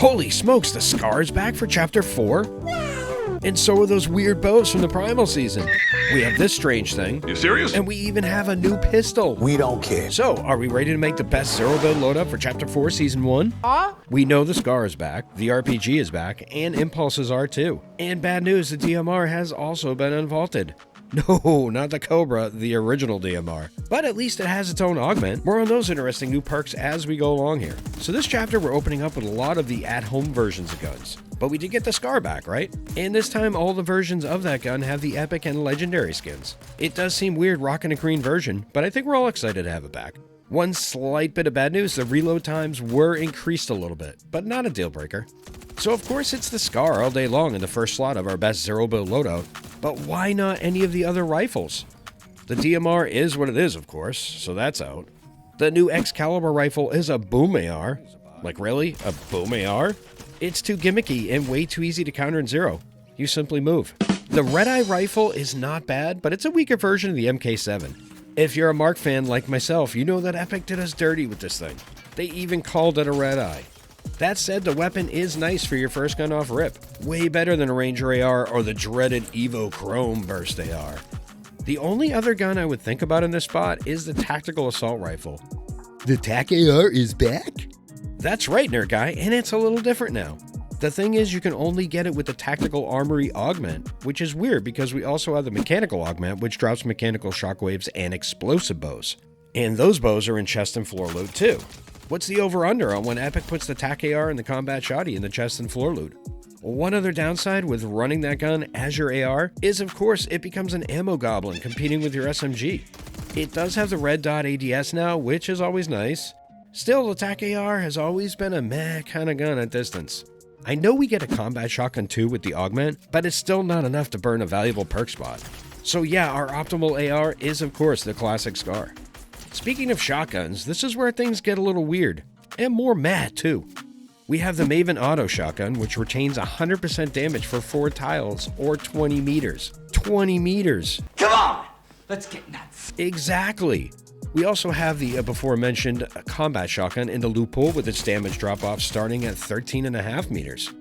Holy smokes, the Scar is back for Chapter 4? And so are those weird bows from the Primal season. We have this strange thing. You serious? And we even have a new pistol. We don't care. So, are we ready to make the best zero build loadout for Chapter 4 Season 1? We know the Scar is back, the RPG is back, and impulses are too. And bad news, the DMR has also been unvaulted. No, not the Cobra, the original DMR. But at least it has its own augment. More on those interesting new perks as we go along here. So this chapter we're opening up with a lot of the at-home versions of guns. But we did get the Scar back, right? And this time all the versions of that gun have the epic and legendary skins. It does seem weird rocking a green version, but I think we're all excited to have it back. One slight bit of bad news, the reload times were increased a little bit, but not a deal breaker. So of course it's the Scar all day long in the first slot of our best zero build loadout, but why not any of the other rifles? The DMR is what it is, of course, so that's out. The new Excalibur rifle is a boom AR. Like really? A boom AR? It's too gimmicky and way too easy to counter in zero. You simply move. The Red Eye rifle is not bad, but it's a weaker version of the MK7. If you're a Mark fan like myself, you know that Epic did us dirty with this thing. They even called it a Red Eye. That said, the weapon is nice for your first gun off rip. Way better than a Ranger AR or the dreaded Evo Chrome Burst AR. The only other gun I would think about in this spot is the Tactical Assault Rifle. The TAC AR is back? That's right, Nerd Guy, and it's a little different now. The thing is, you can only get it with the Tactical Armory Augment, which is weird because we also have the Mechanical Augment, which drops mechanical shockwaves and explosive bows. And those bows are in chest and floor loot too. What's the over-under on when Epic puts the TAC AR and the Combat Shoddy in the chest and floor loot? One other downside with running that gun as your AR is, of course, it becomes an ammo goblin competing with your SMG. It does have the red dot ADS now, which is always nice. Still, the TAC AR has always been a meh kind of gun at distance. I know we get a combat shotgun too with the augment, but it's still not enough to burn a valuable perk spot. So yeah, our optimal AR is of course the classic Scar. Speaking of shotguns, this is where things get a little weird, and more meh too. We have the Maven Auto Shotgun, which retains 100% damage for 4 tiles or 20 meters. 20 meters! Come on! Let's get nuts. Exactly! We also have the before mentioned combat shotgun in the loophole with its damage drop-off starting at 13.5 meters.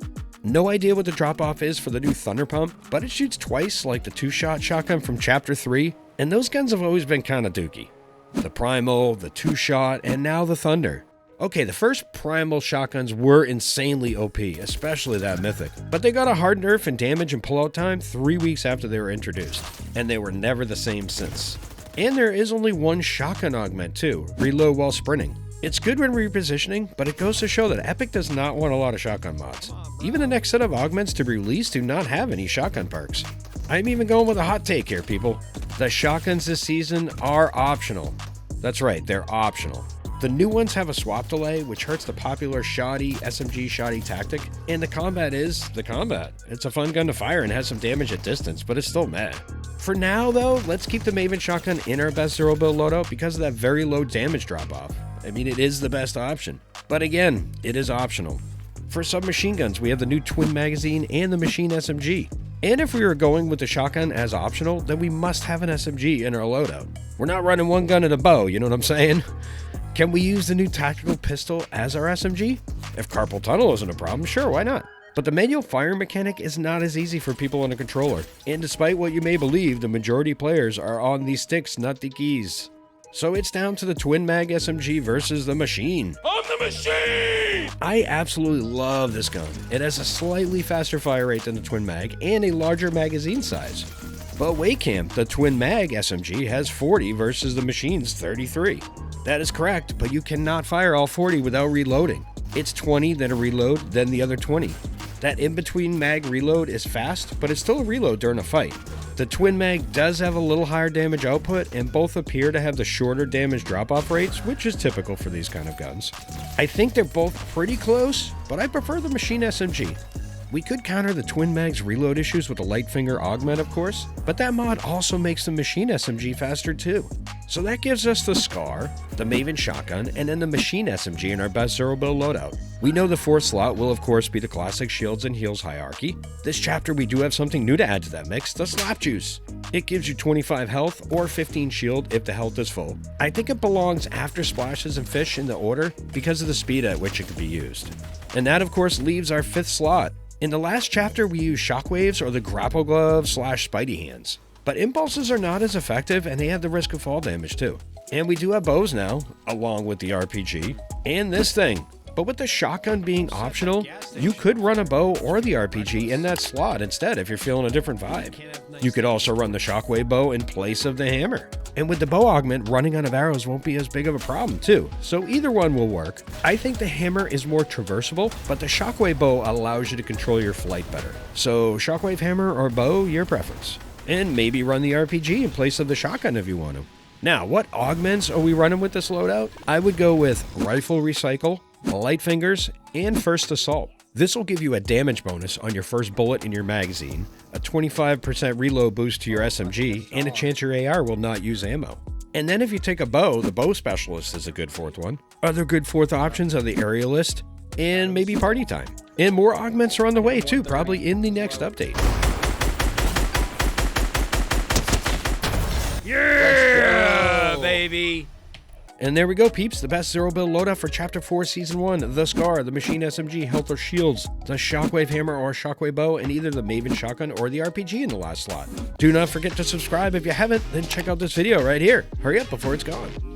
No idea what the drop-off is for the new Thunder Pump, but it shoots twice like the 2-shot shotgun from Chapter 3, and those guns have always been kinda dookie. The Primal, the 2-shot, and now the Thunder. Okay, the first Primal shotguns were insanely OP, especially that Mythic, but they got a hard nerf in damage and pullout time 3 weeks after they were introduced, and they were never the same since. And there is only one shotgun augment too, reload while sprinting. It's good when repositioning, but it goes to show that Epic does not want a lot of shotgun mods. Even the next set of augments to be released do not have any shotgun perks. I'm even going with a hot take here, people. The shotguns this season are optional. That's right, they're optional. The new ones have a swap delay, which hurts the popular shoddy SMG shoddy tactic, and the combat is the combat. It's a fun gun to fire and has some damage at distance, but it's still meh. For now though, let's keep the Maven shotgun in our best zero build loadout because of that very low damage drop-off. I mean, it is the best option, but again, it is optional. For submachine guns, we have the new twin magazine and the machine SMG. And if we were going with the shotgun as optional, then we must have an SMG in our loadout. We're not running one gun and a bow, you know what I'm saying? Can we use the new tactical pistol as our SMG? If carpal tunnel isn't a problem, sure, why not? But the manual firing mechanic is not as easy for people on a controller, and despite what you may believe, the majority players are on the sticks, not the keys. So it's down to the twin mag SMG versus the machine. I'm the machine! I absolutely love this gun. It has a slightly faster fire rate than the twin mag and a larger magazine size. But wait camp, the twin mag SMG has 40 versus the machine's 33. That is correct, but you cannot fire all 40 without reloading. It's 20, then a reload, then the other 20. That in-between mag reload is fast, but it's still a reload during a fight. The twin mag does have a little higher damage output, and both appear to have the shorter damage drop-off rates, which is typical for these kind of guns. I think they're both pretty close, but I prefer the machine SMG. We could counter the twin mag's reload issues with a light finger augment, of course, but that mod also makes the machine SMG faster too. So that gives us the Scar, the Maven shotgun, and then the machine SMG in our best zero build loadout. We know the fourth slot will of course be the classic shields and heals hierarchy. This chapter we do have something new to add to that mix, the Slap Juice. It gives you 25 health or 15 shield if the health is full. I think it belongs after splashes and fish in the order because of the speed at which it can be used. And that, of course, leaves our 5th slot. In the last chapter, we used shockwaves or the grapple glove / spidey hands. But impulses are not as effective, and they have the risk of fall damage too. And we do have bows now, along with the RPG, and this thing. But with the shotgun being optional, you could run a bow or the RPG in that slot instead if you're feeling a different vibe. You could also run the shockwave bow in place of the hammer. And with the bow augment, running out of arrows won't be as big of a problem too, so either one will work. I think the hammer is more traversable, but the shockwave bow allows you to control your flight better. So shockwave hammer or bow, your preference. And maybe run the RPG in place of the shotgun if you want to. Now, what augments are we running with this loadout? I would go with Rifle Recycle, Light Fingers, and First Assault. This will give you a damage bonus on your first bullet in your magazine, a 25% reload boost to your SMG, and a chance your AR will not use ammo. And then if you take a bow, the Bow Specialist is a good 4th one. Other good 4th options are the Aerialist, and maybe Party Time. And more augments are on the way too, probably in the next update. Yeah, baby. And there we go, peeps. The best zero build loadout for Chapter 4, Season 1. The Scar, the Machine SMG, Health or Shields, the Shockwave Hammer or Shockwave Bow, and either the Maven Shotgun or the RPG in the last slot. Do not forget to subscribe if you haven't, then check out this video right here. Hurry up before it's gone.